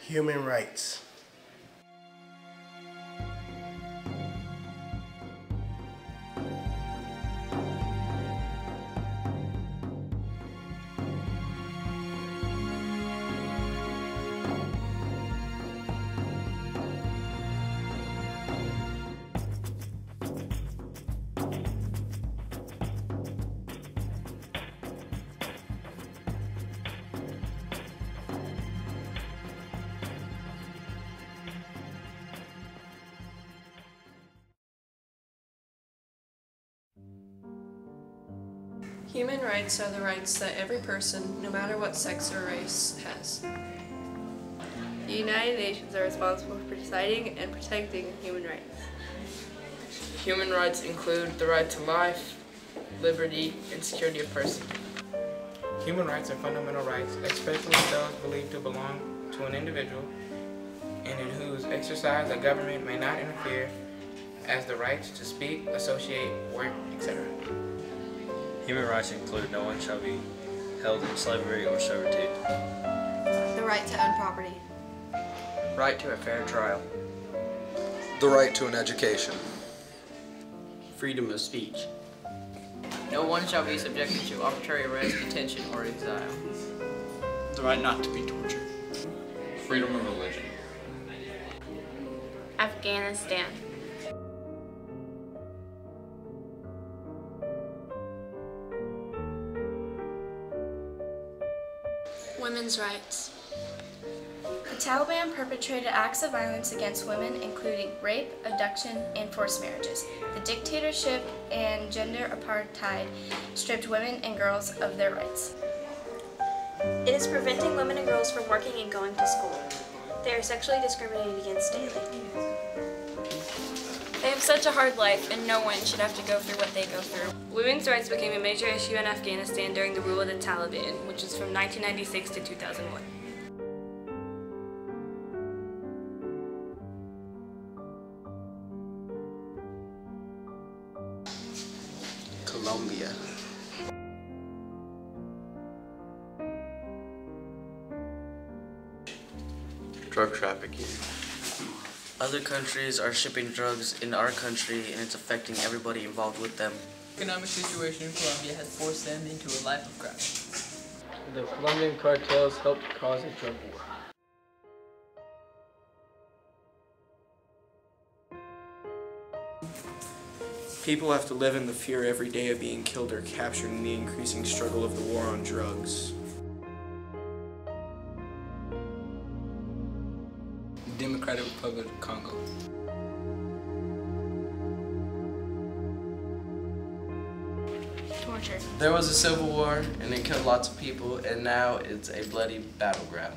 Human rights. Human rights are the rights that every person, no matter what sex or race, has. The United Nations are responsible for deciding and protecting human rights. Human rights include the right to life, liberty, and security of person. Human rights are fundamental rights, especially those believed to belong to an individual, and in whose exercise a government may not interfere, as the rights to speak, associate, work, etc. Human rights include no one shall be held in slavery or servitude. The right to own property. Right to a fair trial. The right to an education. Freedom of speech. No one shall be subjected to arbitrary arrest, detention, or exile. The right not to be tortured. Freedom of religion. Afghanistan. Women's rights. The Taliban perpetrated acts of violence against women, including rape, abduction, and forced marriages. The dictatorship and gender apartheid stripped women and girls of their rights. It is preventing women and girls from working and going to school. They are sexually discriminated against daily. They have such a hard life, and no one should have to go through what they go through. Women's rights became a major issue in Afghanistan during the rule of the Taliban, which was from 1996 to 2001. Colombia. Drug trafficking. Other countries are shipping drugs in our country, and it's affecting everybody involved with them. The economic situation in Colombia has forced them into a life of crime. The Colombian cartels helped cause a drug war. People have to live in the fear every day of being killed or captured in the increasing struggle of the war on drugs. Democratic Republic of Congo. Torture. There was a civil war, and it killed lots of people, and now it's a bloody battleground.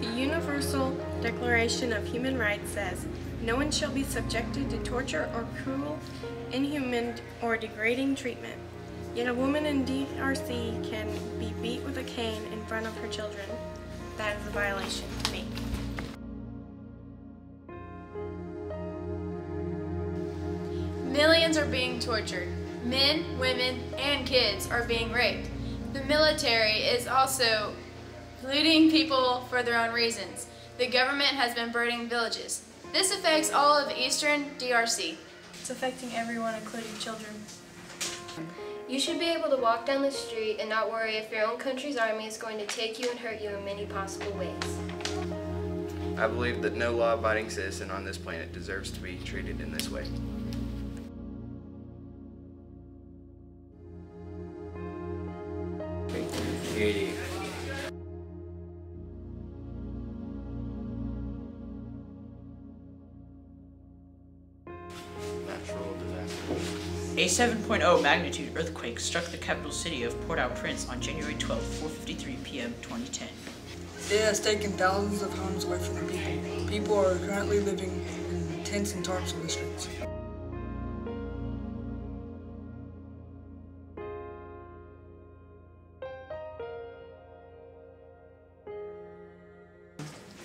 The Universal Declaration of Human Rights says, "No one shall be subjected to torture or cruel, inhuman, or degrading treatment. Yet a woman in DRC can be beat with a cane in front of her children. That is a violation to me." Millions are being tortured. Men, women, and kids are being raped. The military is also looting people for their own reasons. The government has been burning villages. This affects all of eastern DRC. It's affecting everyone, including children. You should be able to walk down the street and not worry if your own country's army is going to take you and hurt you in many possible ways. I believe that no law-abiding citizen on this planet deserves to be treated in this way. Haiti. Natural disaster. A 7.0 magnitude earthquake struck the capital city of Port-au-Prince on January 12, 4:53 p.m. 2010. It has taken thousands of homes away from the people. People are currently living in tents and tarps on the streets.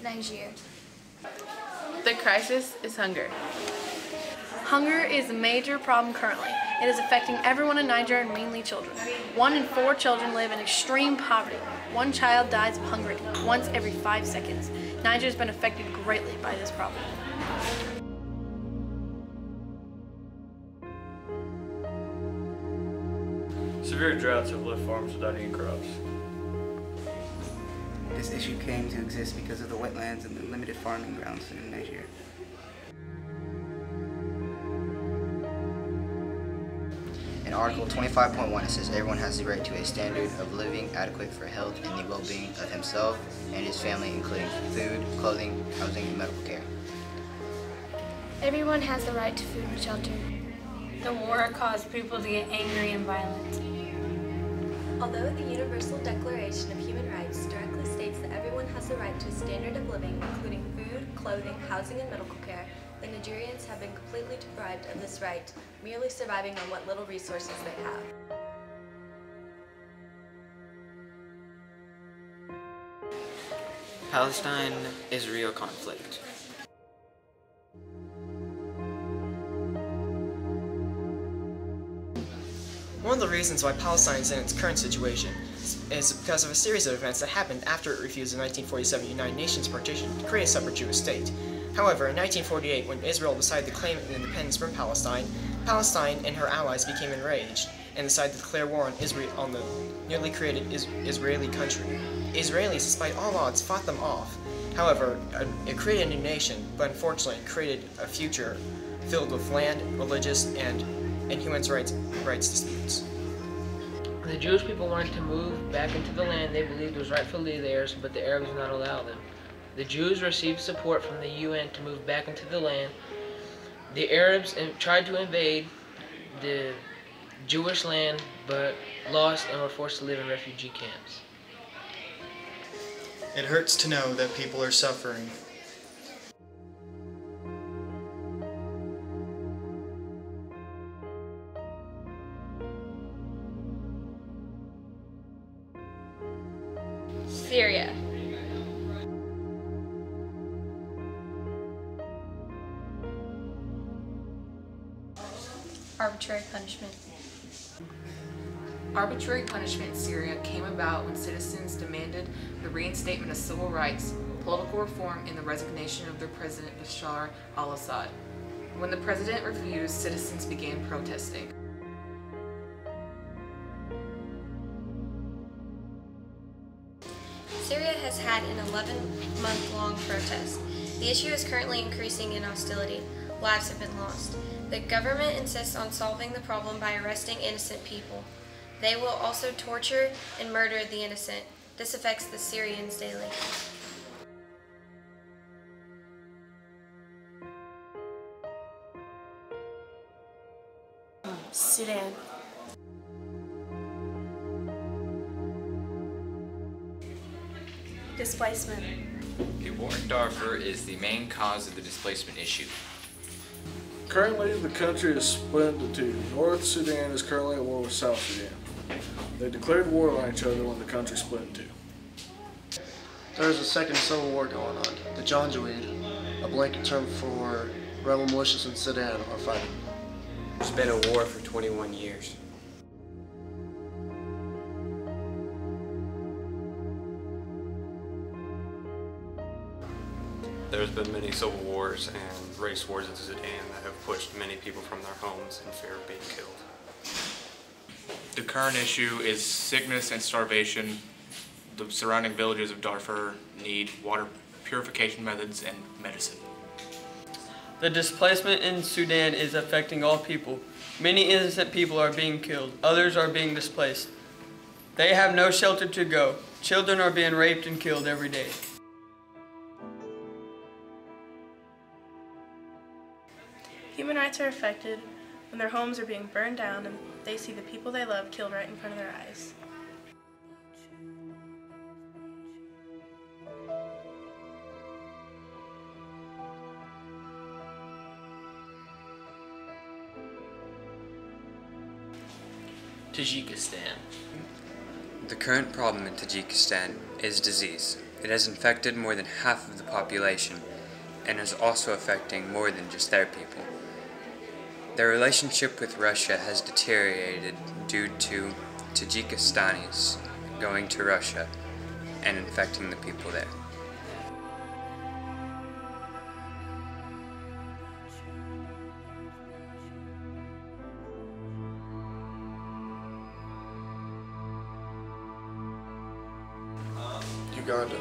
Niger. The crisis is hunger. Hunger is a major problem currently. It is affecting everyone in Niger and mainly children. 1 in 4 children live in extreme poverty. 1 child dies of hunger once every 5 seconds. Niger has been affected greatly by this problem. Severe droughts have left farms without any crops. This issue came to exist because of the wetlands and the limited farming grounds in Nigeria. In Article 25.1, it says everyone has the right to a standard of living adequate for health and the well-being of himself and his family, including food, clothing, housing, and medical care. Everyone has the right to food and shelter. The war caused people to get angry and violent. Although the Universal Declaration of Human Rights directly states that everyone has the right to a standard of living, including food, clothing, housing, and medical care, the Nigerians have been completely deprived of this right, merely surviving on what little resources they have. Palestine-Israel conflict. One of the reasons why Palestine is in its current situation is because of a series of events that happened after it refused the 1947 United Nations partition to create a separate Jewish state. However, in 1948, when Israel decided to claim independence from Palestine, Palestine and her allies became enraged and decided to declare war on Israel, on the newly created Israeli country. Israelis, despite all odds, fought them off. However, it created a new nation, but unfortunately it created a future filled with land, religious, and human rights disputes. The Jewish people wanted to move back into the land they believed was rightfully theirs, but the Arabs would not allow them. The Jews received support from the UN to move back into the land. The Arabs tried to invade the Jewish land, but lost and were forced to live in refugee camps. It hurts to know that people are suffering. Syria. Arbitrary punishment. Arbitrary punishment in Syria came about when citizens demanded the reinstatement of civil rights, political reform, and the resignation of their president Bashar al-Assad. When the president refused, citizens began protesting. Syria has had an 11-month-long protest. The issue is currently increasing in hostility. Lives have been lost. The government insists on solving the problem by arresting innocent people. They will also torture and murder the innocent. This affects the Syrians daily. Sudan. Displacement. The war in Darfur is the main cause of the displacement issue. Currently, the country is split into two. North Sudan is currently at war with South Sudan. They declared war on each other when the country split in two. There's a second civil war going on. The Janjaweed, a blanket term for rebel militias in Sudan, are fighting. There's been a war for 21 years. There's been many civil wars and race wars in Sudan that have pushed many people from their homes in fear of being killed. The current issue is sickness and starvation. The surrounding villages of Darfur need water purification methods and medicine. The displacement in Sudan is affecting all people. Many innocent people are being killed. Others are being displaced. They have no shelter to go. Children are being raped and killed every day. Human rights are affected when their homes are being burned down and they see the people they love killed right in front of their eyes. Tajikistan. The current problem in Tajikistan is disease. It has infected more than half of the population and is also affecting more than just their people. Their relationship with Russia has deteriorated due to Tajikistanis going to Russia and infecting the people there. Uganda.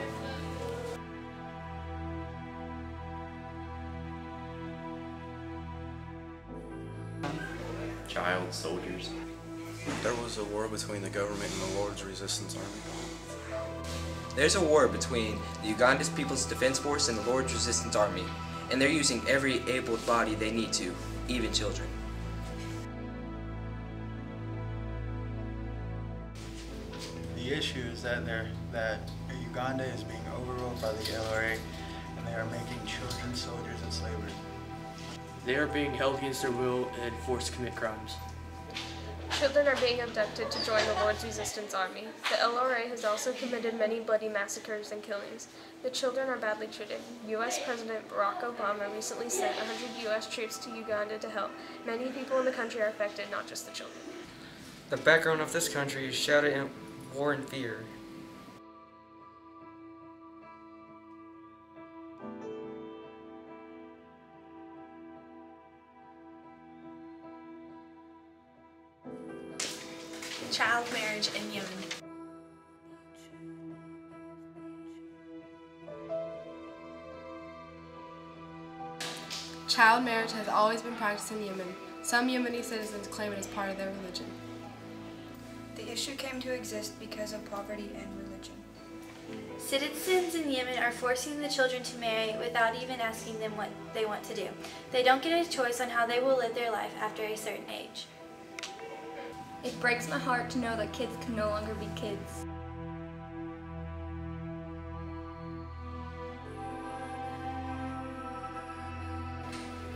Child soldiers. There was a war between the government and the Lord's Resistance Army. There's a war between the Uganda's People's Defense Force and the Lord's Resistance Army, and they're using every abled body they need to, even children. The issue is that Uganda is being overruled by the LRA, and they are making children soldiers in slavery. They are being held against their will and forced to commit crimes. Children are being abducted to join the Lord's Resistance Army. The LRA has also committed many bloody massacres and killings. The children are badly treated. U.S. President Barack Obama recently sent 100 U.S. troops to Uganda to help. Many people in the country are affected, not just the children. The background of this country is shrouded in war and fear. Child marriage in Yemen. Child marriage has always been practiced in Yemen. Some Yemeni citizens claim it as part of their religion. The issue came to exist because of poverty and religion. Citizens in Yemen are forcing the children to marry without even asking them what they want to do. They don't get a choice on how they will live their life after a certain age. It breaks my heart to know that kids can no longer be kids.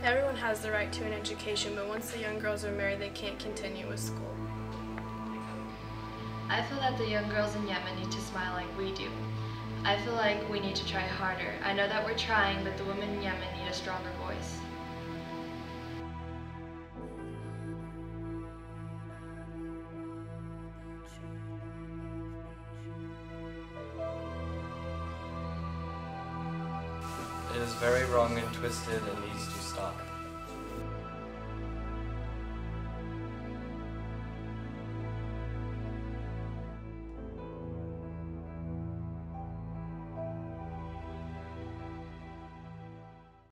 Everyone has the right to an education, but once the young girls are married, they can't continue with school. I feel that the young girls in Yemen need to smile like we do. I feel like we need to try harder. I know that we're trying, but the women in Yemen need a stronger voice. It is very wrong and twisted and needs to stop.